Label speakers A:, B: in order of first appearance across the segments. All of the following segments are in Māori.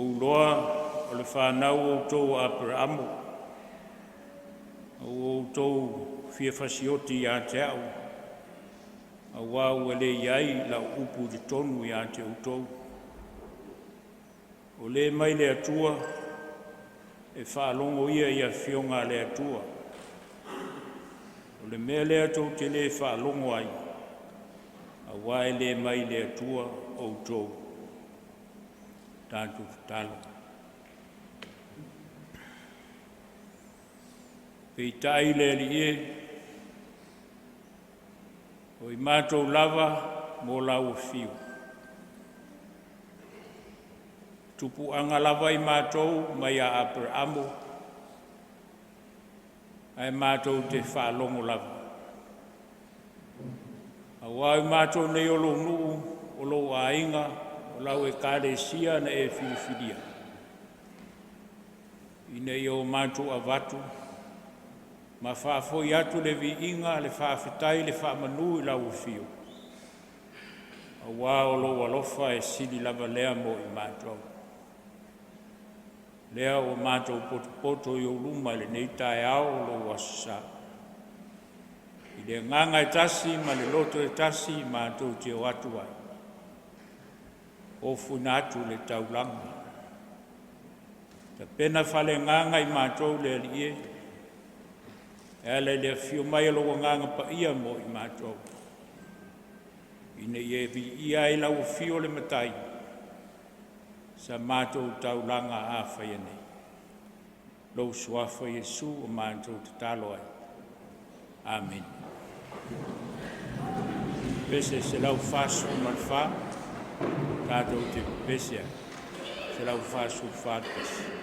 A: Teu'oloa o le whanau outou a Abrahamo. Outou fia fasioti a te au. A wau e le iai la upu de tonu i a te outou. O le mai le atua e whaalongo ia i a fionga le atua. O le mea le atou te le whaalongo ai. A wai le mai le atua outou. Tātou talo. Pei tai le li e. O i mātou lava mō lau fiu. Tupu anga lava i mātou mai a Abrahamo. Ai mātou te whaalongo lava. A wai mātou nei o lo nuu, o lo ainga, o lau Ekalesia na e whiwhiria. I nei o mātou a watu. Ma whaafoi atu le vi inga, le whaafetai, le whaamanu i lau fio. A wā o lo alofa e sili lava lea mo i mātou. Lea o mātou poto i o luma le nei tae ao lo wasa. I le nganga e tasi, ma le loto e tasi, mātou te o atu ai. O funatu le taulanga. Ta pena whale nganga i mātou le alie. Ele le fio mai lo nganga pa ia mo i mātou. Ine ie vi ia i lau fio le matai. Sa mātou taulanga a FAIA nei. Lo suafa Yesu o mātou te talo ai. Amen. Pese se lau fasu malfa. Tātou te pese. Se lau fasu fātpese.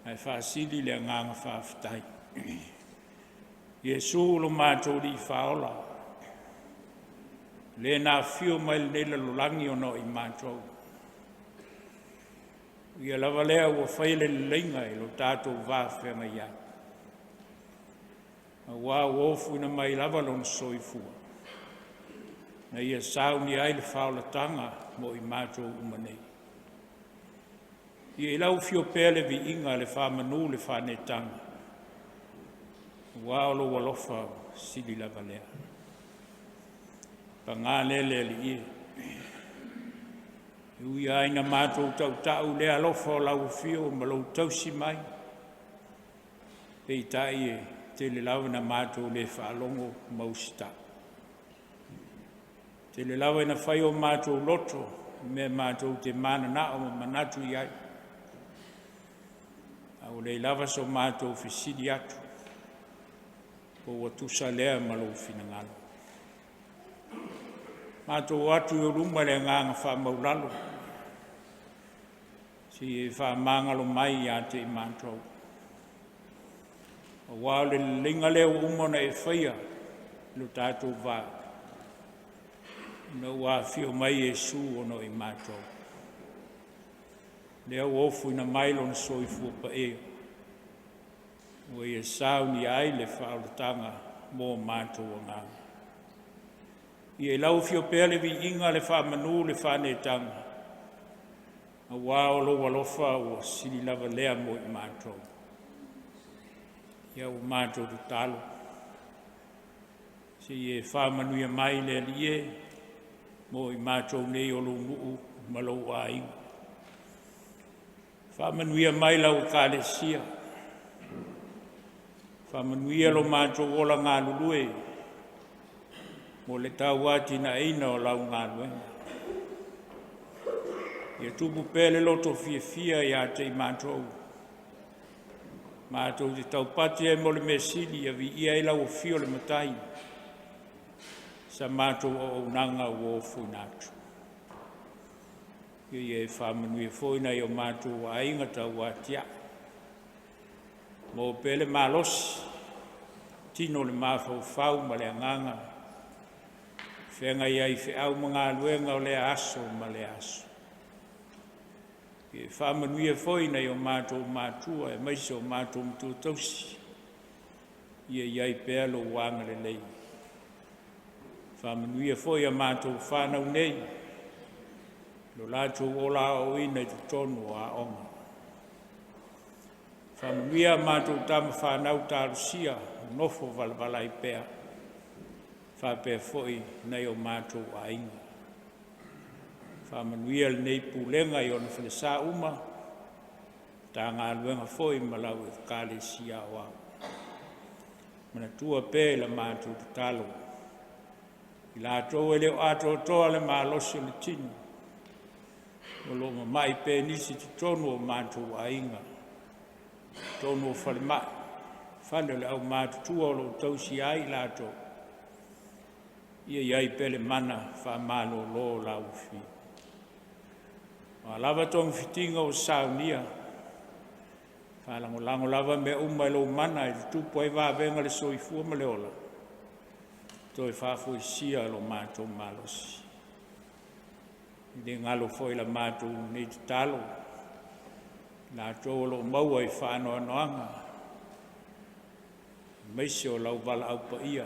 A: ai whaasili le nganga whaafitai. Iesu lo mātou li whaola. Le nā whio mai le lolangi ono i mātou. Ia lava lea ua whaile le leinga i lo tātou whāwhenga ia. A wā uofu ina mai lava lona soifua. Na ia sauni ai le whaola tanga mo i mātou umanei. Ia ilau whio pēle vi inga le whamanu le whanetanga. Wā olo walofa sili lava lea. Pa ngā lele li ie. Ui aina mātou tau lea lofa o lau whio ma lau tausi mai. Pei tai e te le lawa na mātou le whaalongo mausita. Te le lawa na whai o mātou loto me mātou te mana na o manatu iai. Au le lava so mātou whisiri atu. O watusa lea malo finangalo. Mātou atu o rumba le nganga whamaulalo. Si e whamangalo mai a te mātou. O wā le linga leo umona e FAIA lo tātou wā. No wā whio mai e su ono i mātou. Leo ofu ina Milo na soifua pa e. O e sauni ai le whaalatanga mō mātou o nganga. I e lau whio pēle vi inga le whamanu le whanetanga. A wā o lo walofa o sili lava lea mo i mātou. Ia o mātou tu talo. Si e whamanuia mai le lie mo i mātou nei o lo nuu malo a inga. Whamanuia mai lau Ekalesia. Whamanuia lo mātou ola ngā lulue. Mo le tau ati na eina o lau ngā luenga. Ia tupu pēle loto fia ia te i mātou. Mātou te taupati e mo le mesili ia vi ia ila o fio le matai. Sa mātou o unanga o fuinatu. Ia e whamanui foina i o mātou a inga tau atia. Mo pēle mālosi. Tino le mawhau ma le anganga. Whenga iai whiau mga luenga o le aso ma le aso. E whamanuia foina i o mātou Matua e maise o mātou mtu tausi. Ia iai pēa lo wanga le lei. Whamanuia foia mātou whanau nei. Lo lātou ola o ina i te tonu a onga. Whamanuia mātou tama whanau tārusia nofo valvala i pēa. Whapea foi nei o mātou a inga. Whamanuia le nei pūlenga i ona whalesa uma. Tā ngā luenga foi malau e Ekalesia o au. Manatua pē la mātou te talo. I lātou e leo atotoa le mālosi o le tinu. O lo mai pē nisi te tonu o mātou a inga. Tonu o whale mai. Whale le au mātutua o lo tausi ai lātou. Ia iai pele mana Faimālō laufi. Ma lava tong fitinga o Sauniga. Lango lava me umai lo mana i tupu ai vāwenga le soifua ma le ola. Toi whaafoisia lo mātou malosi. I ngalo foi la mātou nei te talo. Nā tō lo maua i whānoa noanga. Meise o lau wala Aufa'i.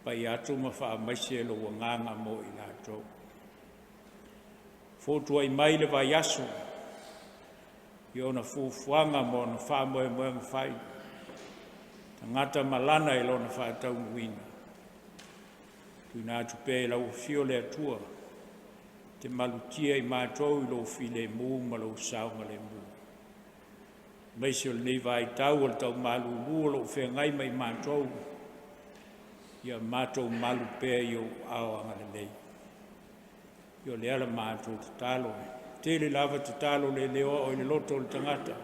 A: Pai atu ma wha maise lo nganga mo i lātou. Fotua i mai le vai aso. I ona fufuanga mo na wha moe moe mwhai. Tangata malana i lona wha tau muina. Tui nā tupe lau fio le atua. Te malutia i mātou i lo file mū ma lo saunga le mū. Meise o le nei vai tau al tau malu lua lo whengai mai mātou. Ia mātou malu pēr i o aoanga le nei. Ia le ala mātou te talo. Tele lava te talo le leo o le loto le tangata.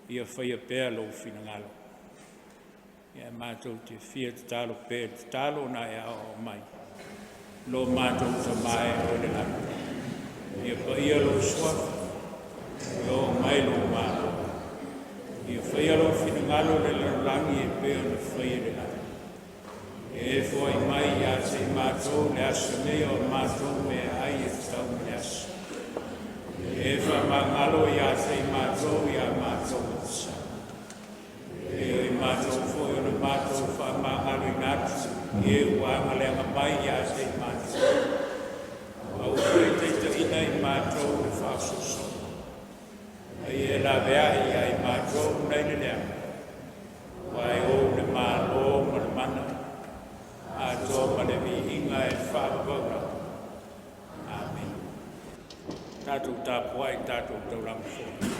A: Ia whaia pēr lo finangalo. Ia mātou te fia te talo pēr te talo na e ao mai. Lo mātou te mai o le lana. Ia pa ia lo swafa. Yo Milo Milo. Ia whaiaro whinangalo le langi e peo na whaire na. E fwoi mai ia se mātou le asa mea o mātou me ai e tau me asa. E whamangalo ia se mātou ia mātou asa. E mātou fwoi o na mātou whamangalo i natu. E wanga le mai ia se mātou. Au whai te ina i mātou le whasoso. E la vea ia i mātou nei le lea. Wai o le mālo ma le mana. A tō ma le mi inga e whaapagora. Amen. Tātou tāpua i tātou taurangu fōna.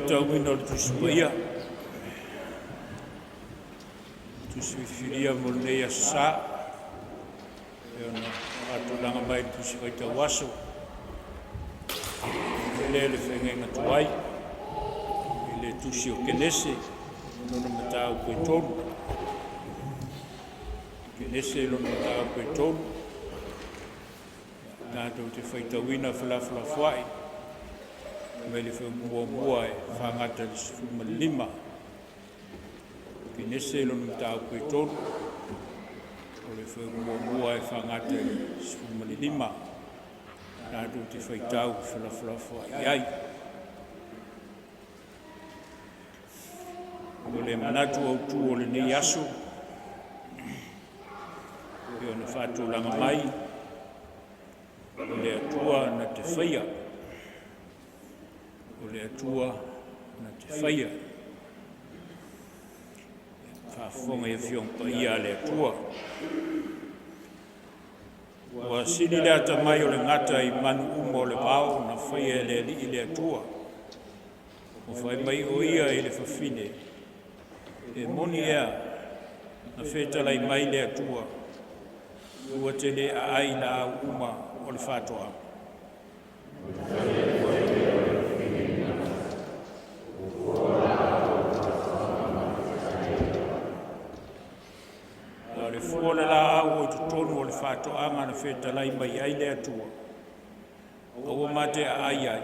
A: faitauina o le tusi paia. Tusi firia mo lenei asasā. E ona atulaga mai le tusi faitau aso. Le le whengenga tuai. I le tusi o KENESE. Lona matau koe tonu. KENESE lona matau koe tonu. Tātou te whaitauina whalawhalafuai. Me le whamuamua e whangata le sifuma lima. KENESE lona matau koe tonu. O le whamuamua e whangata le sifuma lima. Tātou te whaitau whalawhalafuai ai. O le manatu AUTÚ o le nei aso. E ona whātūlanga mai. O le atua na te FAIA. O le atua na te FAIA. Whaafonga e whiongpa ia le atua. Wa sini le ata mai o le ngata I manu umo le pao na FAIA le li I le atua. O whai mai o ia I le whawhine. E moni ea na whetalai mai le atua. Ua tele a ai na au uma o le whātoa. A le fuole la au o tutonu o le whātoa na whetalai mai ai le atua. Aua mate a ai ai.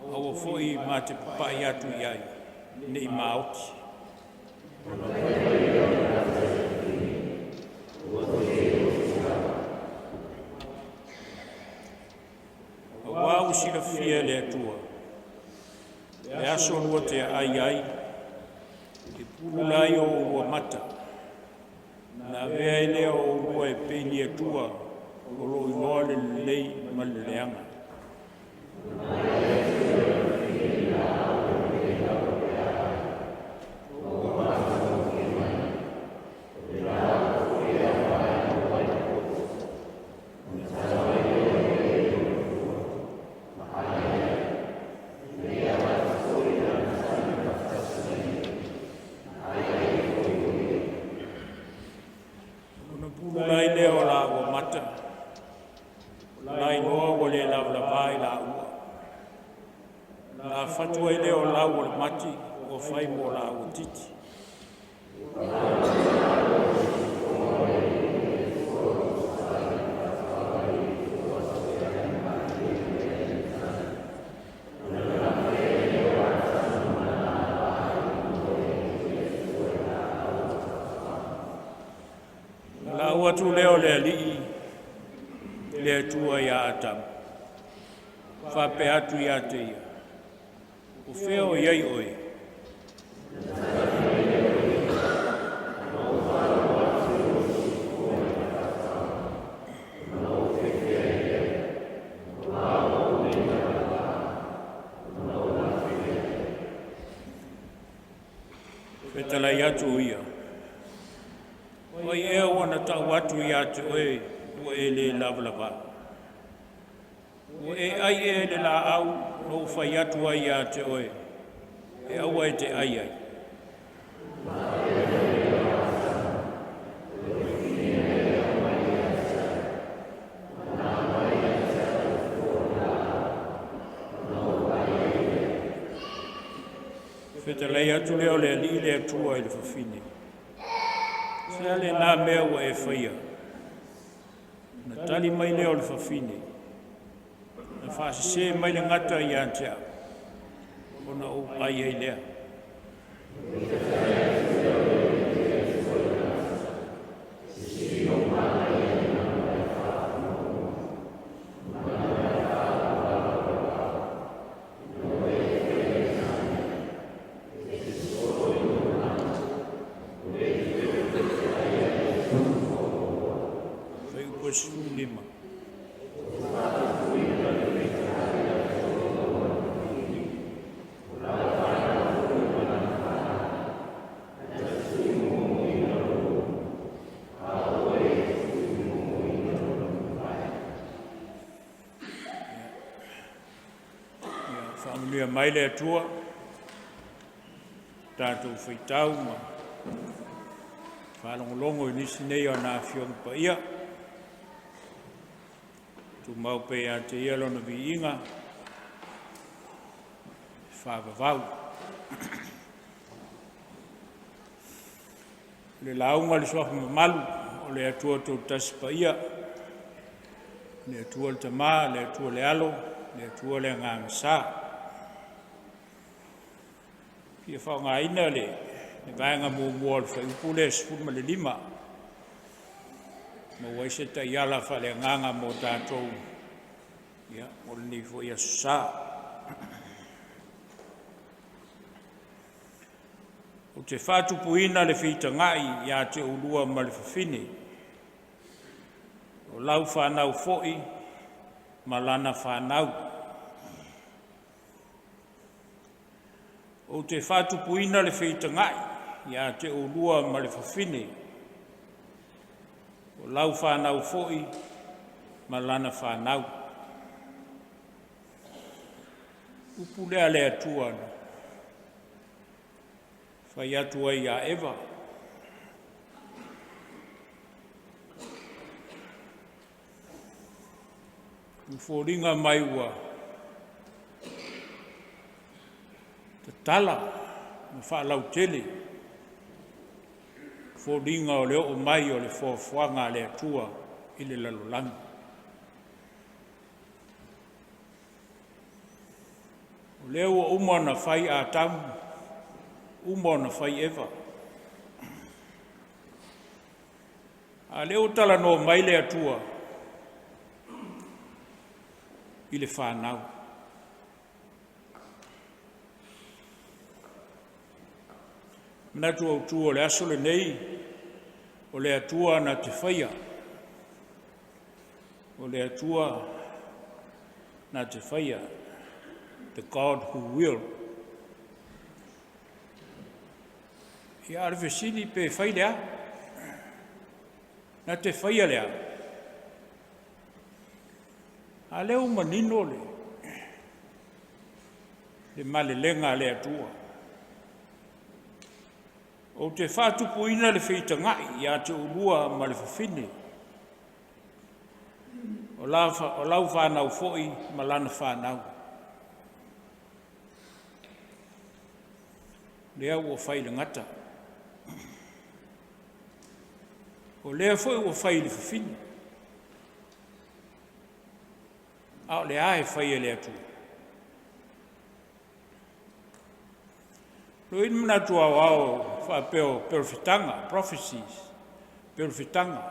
A: Aua foi mate papai atu I ai. Nei maoti. Wau sila fia le atua. Le aso lua te ai ai. E pulai o ua mata. Na vea I lea o ua e peni atua. O lo inoa le lei ma le leanga. Watu leo le li le atua ia atam. Whape atu ia te ia. O wheo iai oe. Whetalai atu ia. Oi e ona tau atu ia te oe, o e le lavalava. O e ai e le la au, no whai atu ai ia te oe. E aua e te ai ai. Whetalai atu leo le li le atua I le whawhine. Sea le nā mea ua e FAIA. Na tali mai leo le whawhine. Na whaasise mai le ngata I antea. Ona o ai ai lea. Lima. unia mai le atua, tātou whaitau ma whalongolongo i nisi nei o nā whiong pa ia. Tu mau pe a te ia lona vi inga, whāwawau. Le launga le soafu malu, o le atua tau tasi pa ia, le atua le tamā, le atua le alo, le atua le nganga sā. Pia whao ngā ina le vaenga mua le whaiupu le sifuru ma le lima. Ma waise ta iala wha le nganga mo tātou. Ia, mo le nifo ia sā. O te whātupuina le whitangai ia te ulua ma le whawhine. O lau whanau fo'i, ma lana whanau. O te whātupuina le whitangai ia te ulua ma le whawhine. O lau whanau fo'i, ma lana whanau. Upu lea le atua na. Whai atua i a ewa. Uforinga mai ua. Te tala, ma Whaalautele. Uforinga o leo o mai o le whawhanga le atua i le lalolanga. O leo o umana whai a tamu. Umona whai ewa. A leo tala no mai le atua i le whanau. Manatu AUTUA o le aso le nei o le atua na te FAIA. O le atua na te FAIA. The God who will. Ia arvesini pe whai lea. Na te whaia lea. A leo manino le. Le male lenga le atua. O te whātupuina le whitangai ia te ulua ma le whawhine. O lau whanau fo'i ma lana whanau. Lea ua whai le ngata. O lea foi ua whai le whawhine. Ao le ae whai e le atu. Lo ina manatu au whapeo perfitanga, prophecies, perfitanga.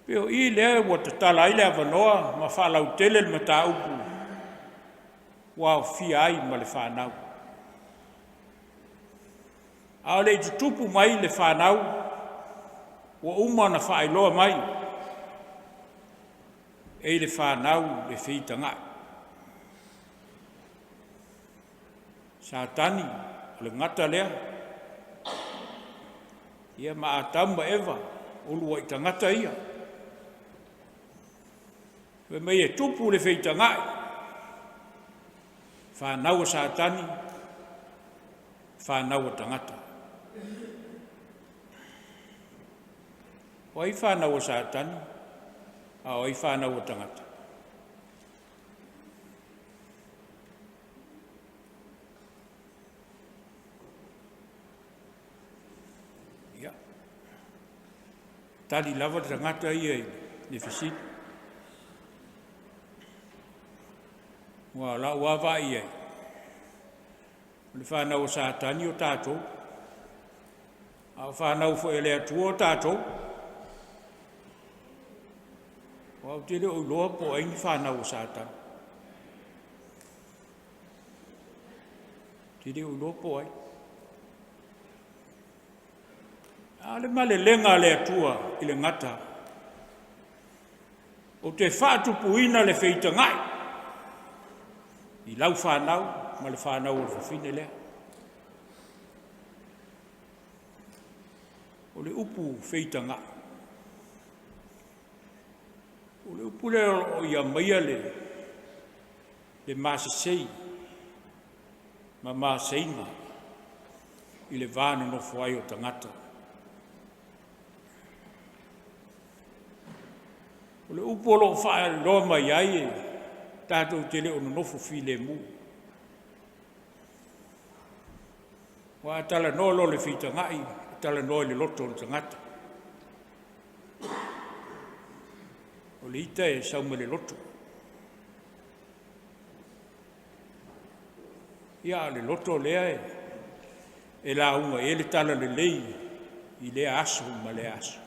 A: Peo i lea ua tatala i lea wanoa ma Whaalautele le mataupu. Wa fia ai ma le whanau. A le tutupu mai le whanau, wa umana whaailoa mai, e le whanau le whitanga. Satani, le ngata lea, ia maatamu ewa, ulua i tangata ia. We mai e tupu le whitanga, whanau a Satani, whanau a tangata. O ai whanau o Satani, a o ai whanau o tangata. Ia. Tali lava tangata ia le whisit. Wa la wava ia. Le whanau o Satani o tātou. A whanau fo ele atua o tātou. Wa te le o loa po aingi whanau o Satani. Te le o loa po ai. A le male lenga le atua i le ngata. O te whātupuina le whitangai. I lau whanau, ma le whanau o whawhine lea. O le upu whitanga. O le upu le o ia maia le le masesei ma maseinga i le vāna nofo ai o tangata. O le upo lo whaaloa mai ai e tātou te leo nofo file mu. Wa tala no lo le fita ngai, tala no le loto o tangata. O le ita e sauma le loto. Ia le loto lea e la unga e le tala le lei i le aso ma le aso.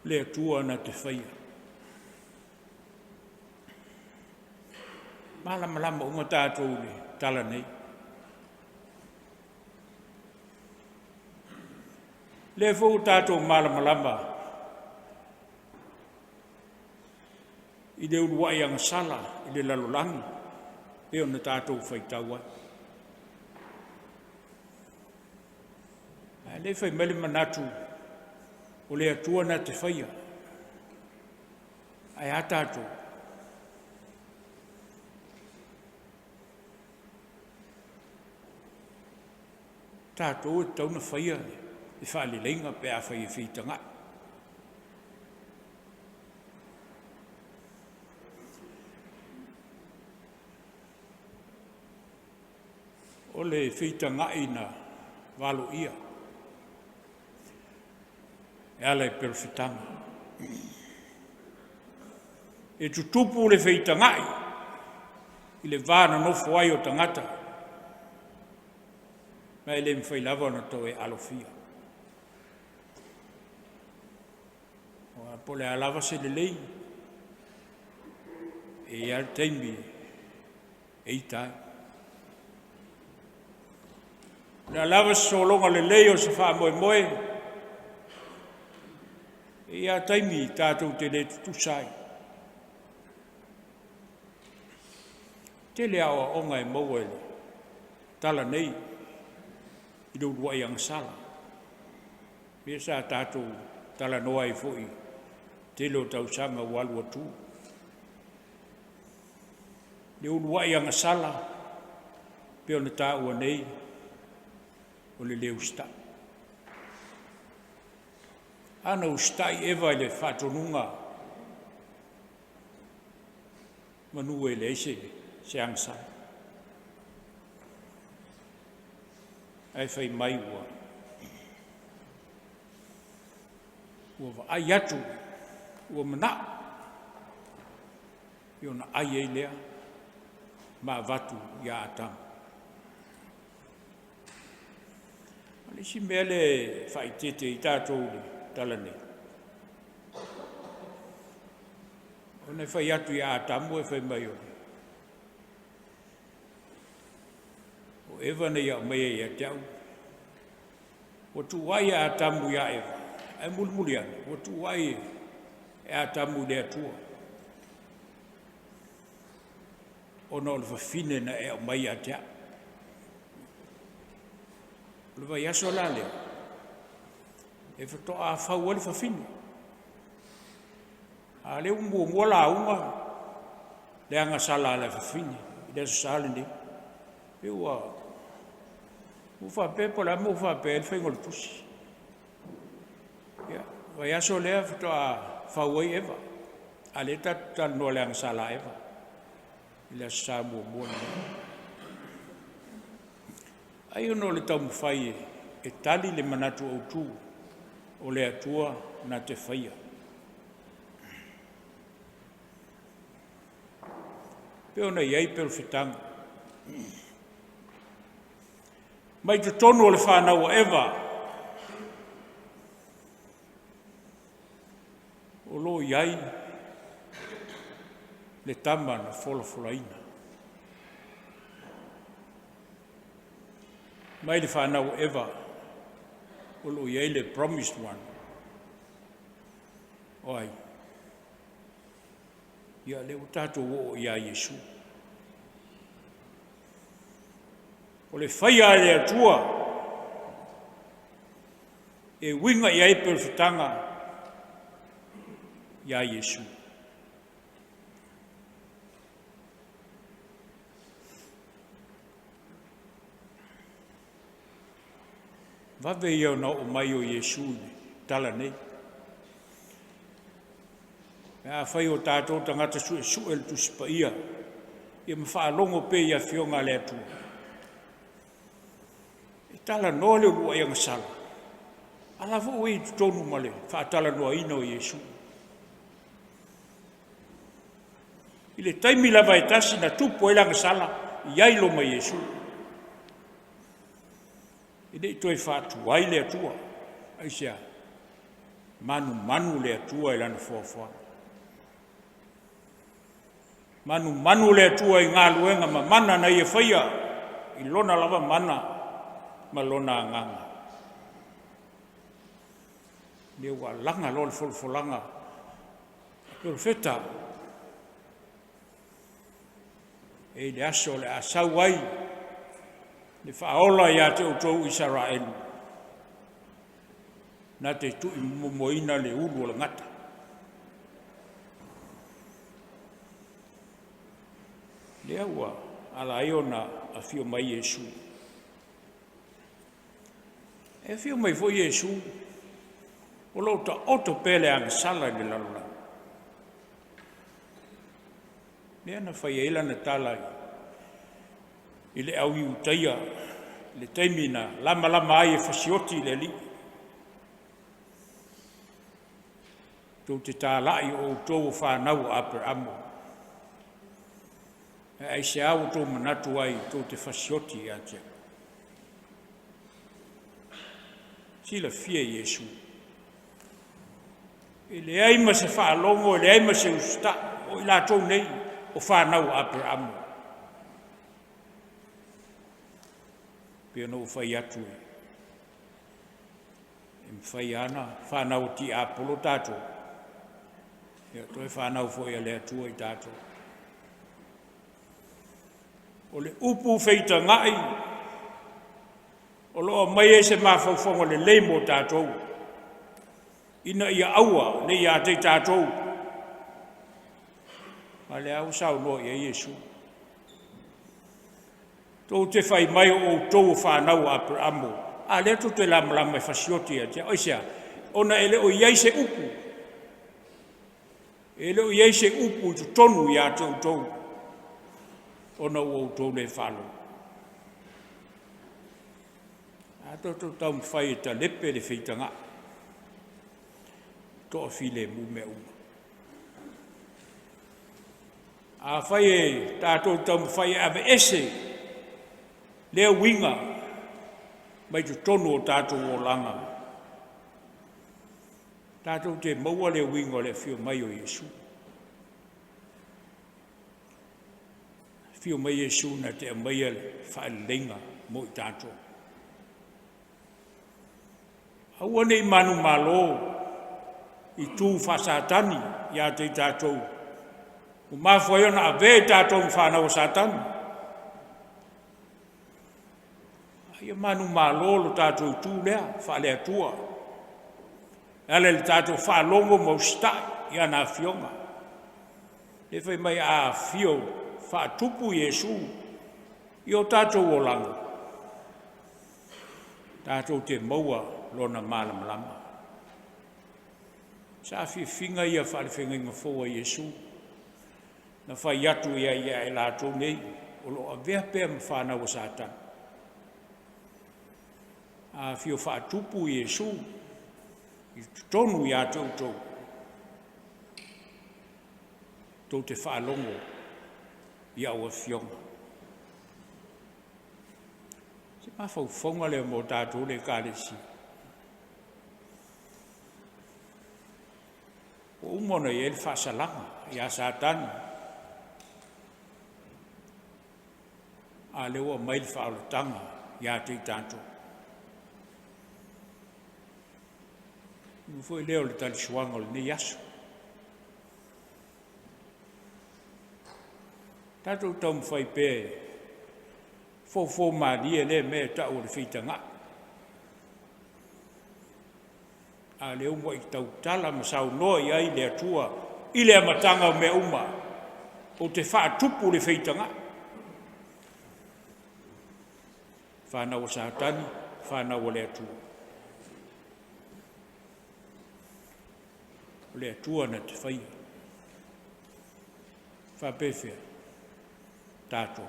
A: Le atua na te whaia. Malama unga tātou le tala nei. Le fōu tātou malama i le uruai anga sala, i le lalolangi, e ona tātou whaitaua. Le Faimālō manatu, o le atua na te whaia, ai a tātou. Tātou e tauna whaia, e whaale leinga pe a whaia whitanga. O le whitanga i na walo ia. E ala e perfitanga. E tutupu le whitanga i le vāna nofo ai o tangata. Mai le mwhailawa na tau e alofia. O a pole alawa se le lei. E al Taimi e itai. Le alawa se solonga le lei o se wha moe moe. E a Taimi tātou te le tutusai. Te le awa onga e mauele. Tala nei. I do wai ang sala. Me sa tātou tala noa i fōi. Te lo tau sanga walu atu. Le ulu wai ang sala. Pe ona tā ua nei. O le leo sta. Ana usta i ewa i le whatonunga. Manu e le se ang sala. Ai whai mai ua. Ua wa ai atu, ua mana. Io na ai ei lea, ma vatu ia atam. Alisi mea le whai tete i tātou le talane. O nei whai atu ia atam ua whai mai ua. O ewa nei au mea ia te au. O tu wai a tamu ia ewa. Ai mulmuli ana. O tu wai e a tamu le atua. O no le whawhine na e au mai a te au. Le vai aso la leo. E whatoa a whau ali whawhine. A leo mua la unga. Le anga sala ala whawhine. I le aso sale ne. E ua ufa pe pola mo ufa pe el fengol tusi. Ya, vai aso lea fito a fawai eva. Aleta tal no le sala eva. Ila samu bona. Ai no le tamu fai e tali le manatu autu o le atua na te faia. Pe ona iai perfitanga. Mai te tonu o le whanau ewa. O lo iai le tama na folafolaina. Mai le whanau ewa. O lo iai le promised one. Oi. Ia le utato o ia Yesu. O le whaia le atua, e winga i ai perfitanga, ia Iesu. Vave ia na o mai o Iesu ne tala nei. A whai o tātou tangata su el tusi pa ia. Ia mawhaalongo pe ia whionga le atua. E tala noa leo lua ia ngasala. Ala vo e tonu male, whaatala noa ina o Iesu. I le taimi lava e tasi na tupo e la ngasala, iai lo ma Iesu. I le toi whaatu ai le atua. Aisia, manu le atua e lana fuafua. Manu le atua i ngā luenga ma mana na ia whaia. I lona lava mana, ma lona anganga. Leo wa langa lo le folfolanga. Leo feta. E le aso le asau ai. Le whaola ia te utou Israel. Na te tui momoina le ulu o le ngata. Lea ua ala iona a fio mai Iesu. E fio mai fo Iesu. O lo ta oto pele ang sala ni lalula. Lea na whai eila na talai. I le au iu taia. Le taimi na lama ai e fasioti le li. Tau te tālai o tōu whanau a per amo. E ai se au tō manatu ai tō te fasioti a tia. Sila fia Iesu. E le aima se whaalongo, e le aima se usta, o i la tō nei, o whanau a per amo. Pia no whai atu e. E mwhai ana, whanau ti apolo tātou. Ia toi whanau fo ia le atua i tātou. O le upu feita ngai, o loa mai e se mawhauwhonga le leimo tātou. Ina ia aua, le ia te tātou. Ma le au sau loa ia Iesu. Tō te whai mai o tōu whanau a per amo. A lea tō te lama e whasioti a tia. Oisia, ona ele o iai se upu. Ele o iai se upu tu tonu ia tōu. Ona o tōu le whalo. A tō tau mwhai e ta lepe le whitanga. Tō a while mu me uma. A whai e tātou tau mwhai e ave ese. Lea winga. Mai tu tonu o tātou o langa. Tātou te maua le winga le whio mai o Iesu. Whio mai Iesu na te mai le whaelenga mo i tātou. Aua nei manu malo i tū whasatani ia te tātou. O mawhaiona a ve tātou whanau satani. Ia manu malo lo tātou tū lea, whale atua. Ele le tātou whalongo mau stai ia nā whionga. Le whai mai a whio whaatupu Iesu i o tātou o langa. Tātou te maua lona malamalama. Sa whiwhinga ia whalewhenga fōa Iesu. Na whai atu ia e lātou nei, o lo a vea pēr mwhanau o Satan. A whio whaatupu Iesu, i tonu ia tautou. Tau te whaalongo, ia ua whionga. Se mawhauwhonga leo mō tātou le Ekalesia. O umona i ele whasalanga, ia Satan. A lewa mail whaalatanga, ia te tātou. Foi leo le tali suanga le nei aso. Tātou tau mwhai pē, fō mālia le me tau le whitanga. a le uma I tautala ma saunoa I ai le atua I le amatanga o mea uma o te whaatupu le whaitanga. Whanau o Sātani, whanau o le atua. O le atua na te whaia. Whapewhia, tātou.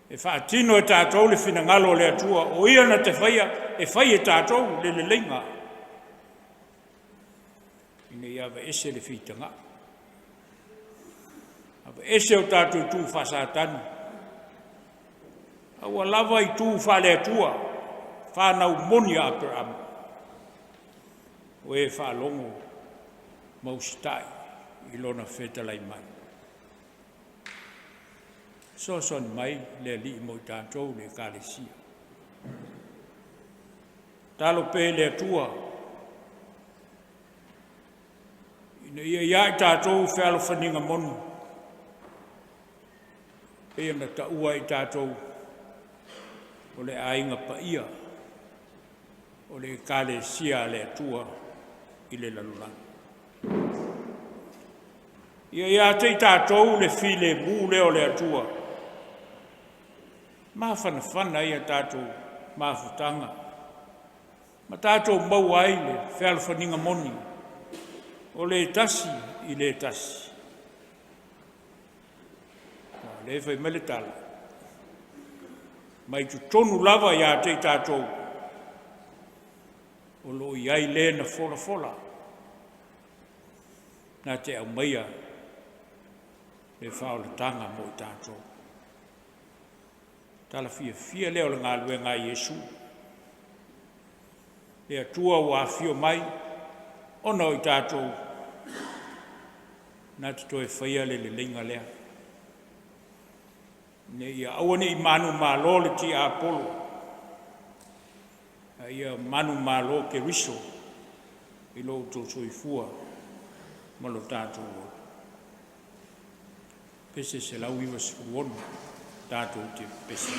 A: E whaatino e tātou le whinangalo o le atua, o ia na te whaia, e whaia tātou le lenga. Ine ia wa ese le whitanga. Awa ese o tātou tū whasātani. Awa lava I tū whale atua, whanau moni a Abraham. O e whalongo mausitai I lona whetalai mai. Soson mai le li mo I tātou le Ekalesia. Talo pe le atua. Ina ia I tātou whealo whaninga monu. E na taua I tātou o le ainga paia. O le Ekalesia le atua I le lalulanga. Ia te I tātou le file mū leo le atua. Ma whanawhana ia tātou mawhutanga. Ma tātou mau ai le whealwhaninga moni. O le tasi I le tasi. Le whai mele tala. Mai tu tonu lava ia te tātou. O lo iai le na fola fola. Nā te au maia. Le whao le tanga mo I tātou. Tala fia leo le ngā lue ngā Iesu. Le atua wa fio mai, ono I tātou. Nā te toe whaia le lenga lea. Ne ia awane I manu mālo le ti Apolo. Ia manu mālo ke riso. I lo tō soifua. Malo tātou. Pese se lau iwa sikuonu, tātou te pese.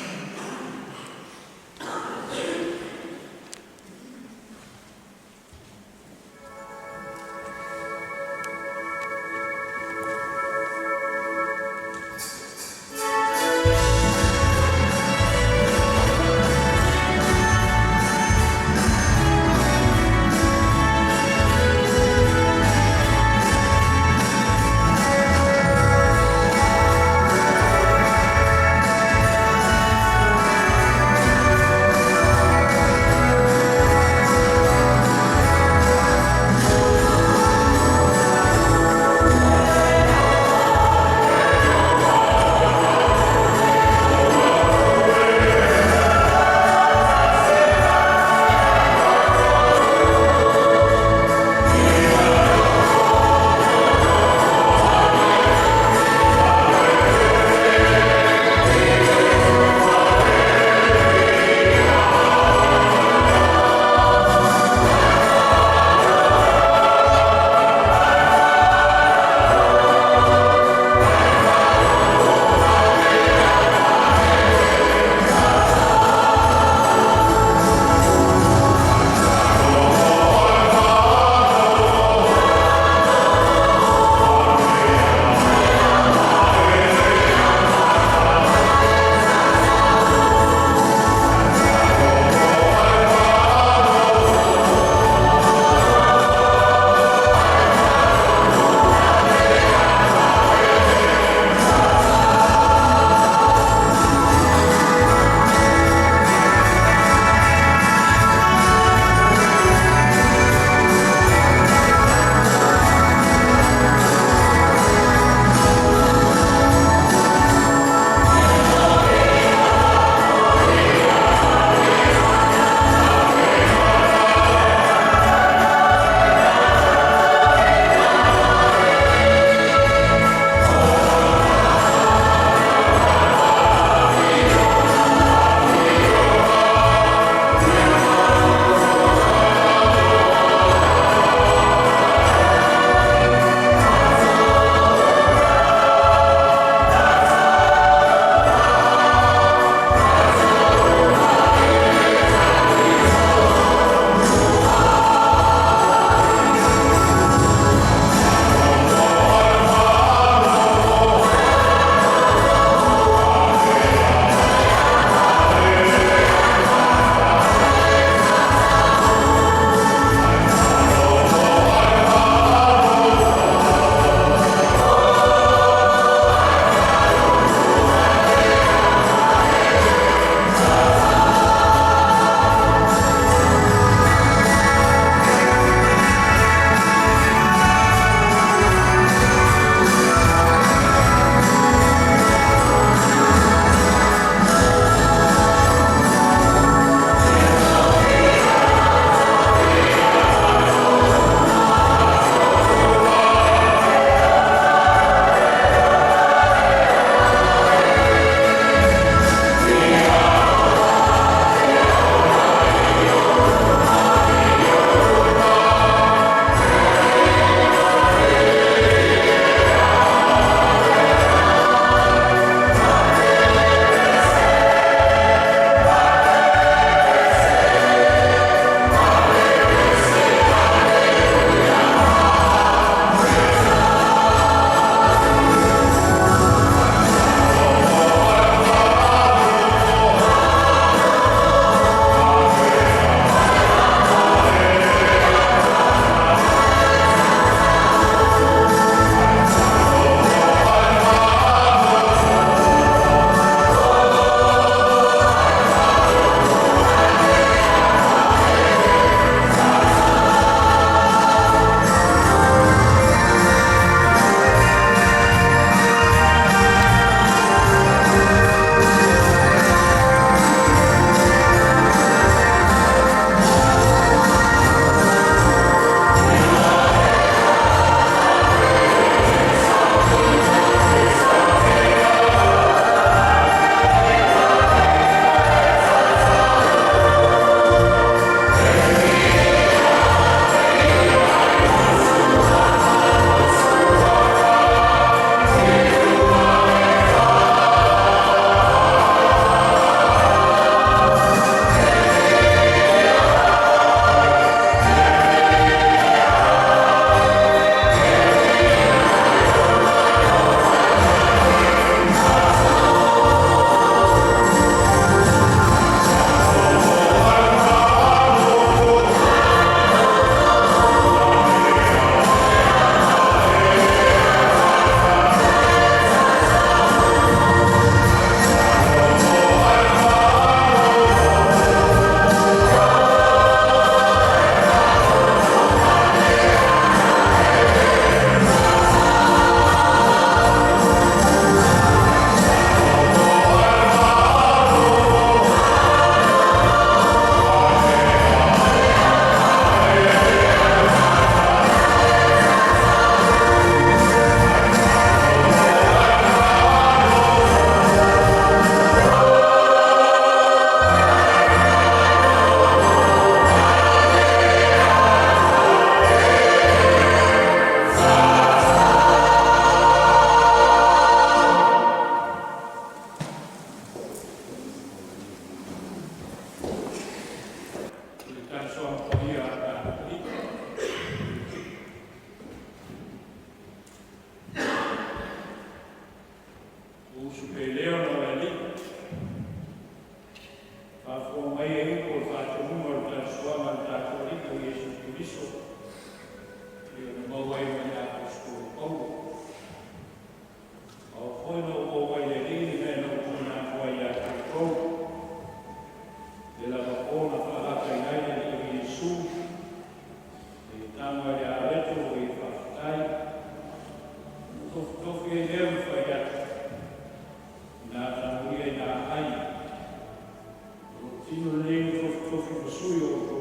A: tino nei tofu masui o tō.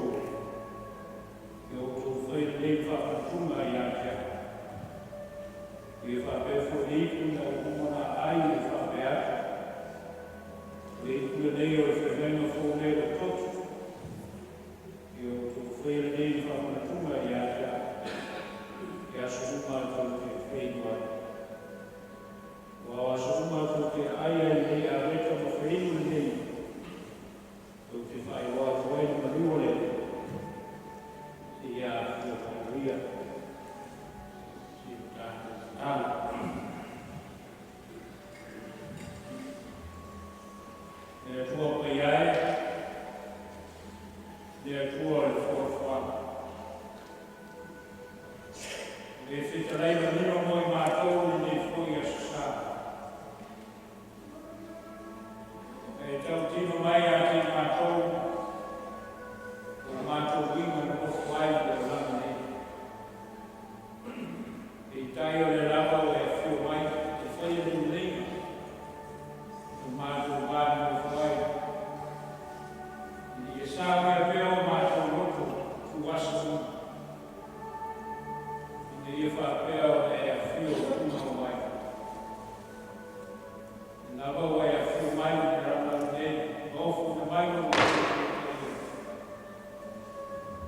A: E o tō whai nei whakatunga i atea. E whapefo nei kuna o kumana ai e whapeata. E kuna nei o e whenenga whonei o totu. E o tō whai nei whakatunga i atea. E aso umātou te whenua. Wa aso umātou te aia nei a reka ma whenua nei. Tō te whai wā tōena manuole. Te ia tō whauria. Te tātou tāna. E tua pai ai. E tua e whorwhanga. E whitarei wa nino moi mātou ni nei whoi a sasā. E tau tino mai a te mātou, o mātou winga no whai o lama nei. E tai o le lava o e whio mai, te whai a nio nei, o mātou wāna o whai. Ni e sāwea pēo mātou roto, fuwasa mo. Ia whapea o e a whio kuma mai. Nā wau e a whio mai o te rama nei, maufu na mai o te rama.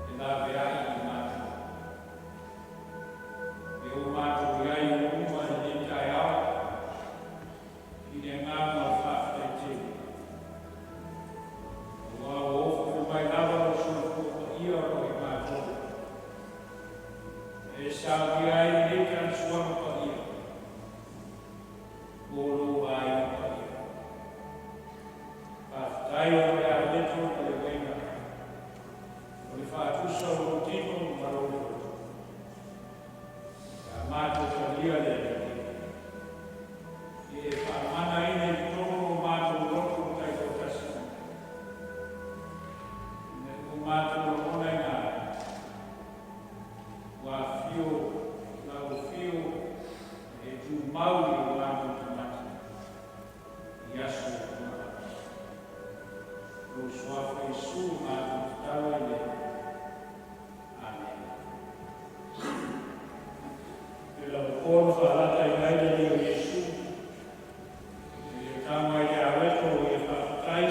A: E nā wea i mātou. E o mātou iai o kuma ni nei tai au, i ne ngā ngā whawhai te. O wā o ofu mai nawa o suna kua ia o i mātou. E sāwi ai nei kan suama pa ia. Mōro ai pa ia. Whātai o te a leto o le wenga. O le whātusa o tino maroro. Ka mātou ka ia le le. E whamana ine tono mātou roto kai tō kasi. O mātou o kona i ngā. Wa fio, lau fio, e tu maui o āmu tamata. I asu o kumara. O suafa i su āmu tawa i le. Amen. E lau kōru whaalata i maile ni o Jesu. E tama i a weto o i whakatai.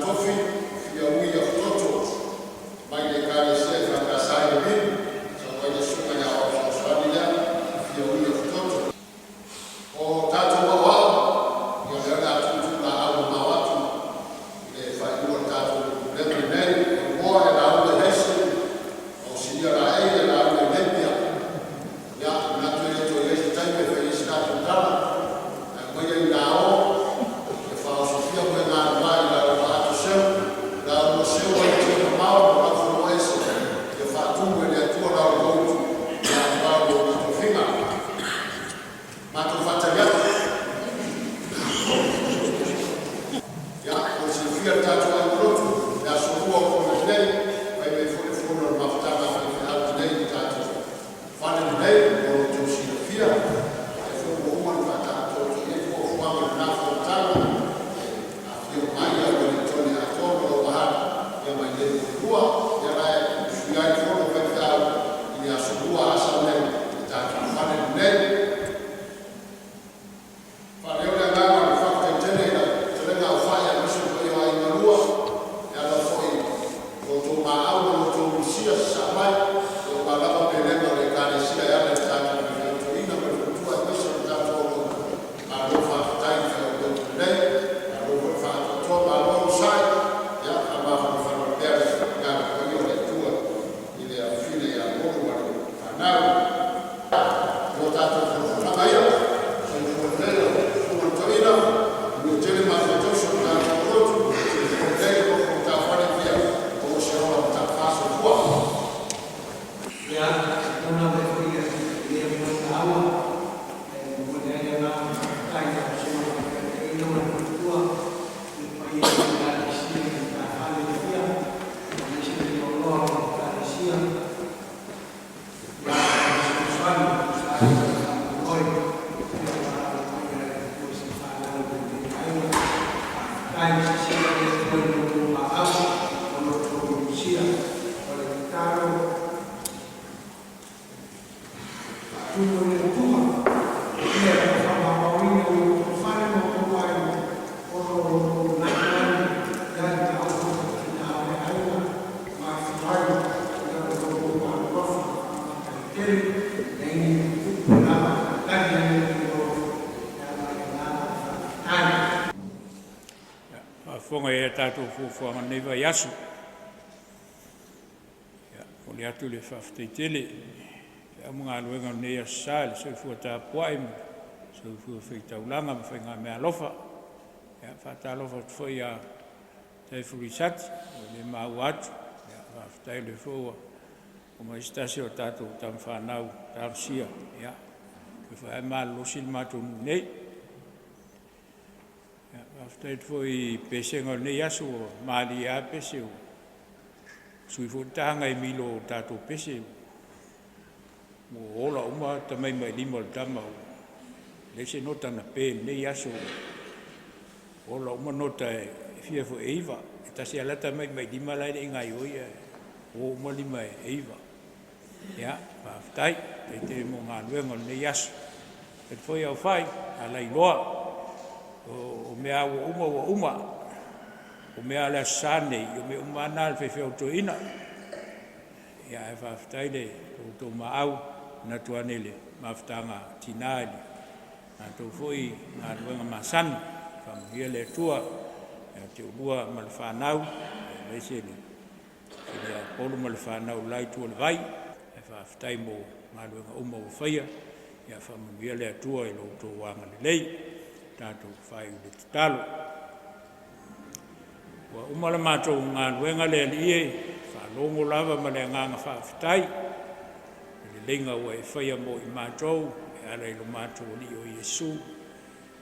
B: Tofi
A: tātou fuafuanga nei vai asu. O le atu le whawhataitele, e amunga aluenga nei asa, le soifua tāpuai, soifua whaitaulanga, ma whainga mea lofa. Whatalofa tfoi a te furisati, o le mau atu, whawhatai le fua, o mai stasi o tātou tam whanau, tam sia, ke Faimālō sil matunu nei. Whawhatai tfoi Pese ngau nei asu o Mali a Pese o suifu tanga e Milo o tātou Pese o. Mo ola uma tamai mai lima o tama o. Lese nota na pe nei asu o. Ola uma nota e fia fo eiva. E tasi alata mai mai lima lai e ngai oia. O uma lima e eiva. Whawhatai, te mo ngā luenga nei asu. E foi Aufa'i, alai loa. O mea wa uma. O mea la sane, o mea umana le whewheo toina. Ia e whawhatai le, o tō maau, na tuanele, mawhtanga tinaili. Nā tō fwoi, ngā ruenga masani, whamuhia le tua, Teu'oloa ma le whanau, leisele. Ia polu ma le whanau lai tua le vai, e whawhatai mo ngā ruenga uma o FAIA, ia whamuhia le tua e lo tō wanga le lei, tātou whai u le tatalo. Wa umala mātou ngā ruenga le alie, whalongo lava ma le nganga whawhatai, le lenga o e FAIA mo i mātou, e ala ilo mātou li o Iesu,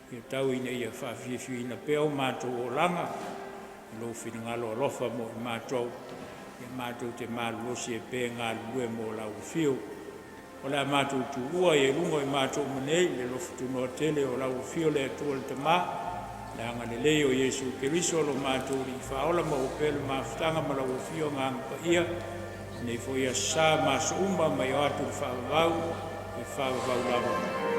A: e tau ina ia whawhiwhi ina peo mātou o langa, lo whingalo alofa mo i mātou, e mātou te māluosi e pē ngā lue mo lau whio. O la mātou tu'ua e lungo i mātou manei, le lo Faitoto'a o lau whio le atua le tamā, le anga le leo Iesu Keriso lo mātou li whaola ma o pēle mawhtanga ma lau whio ngā ngapa ia, nei fo ia sā māsa umba mai o atu whawavau, e whawavau lava.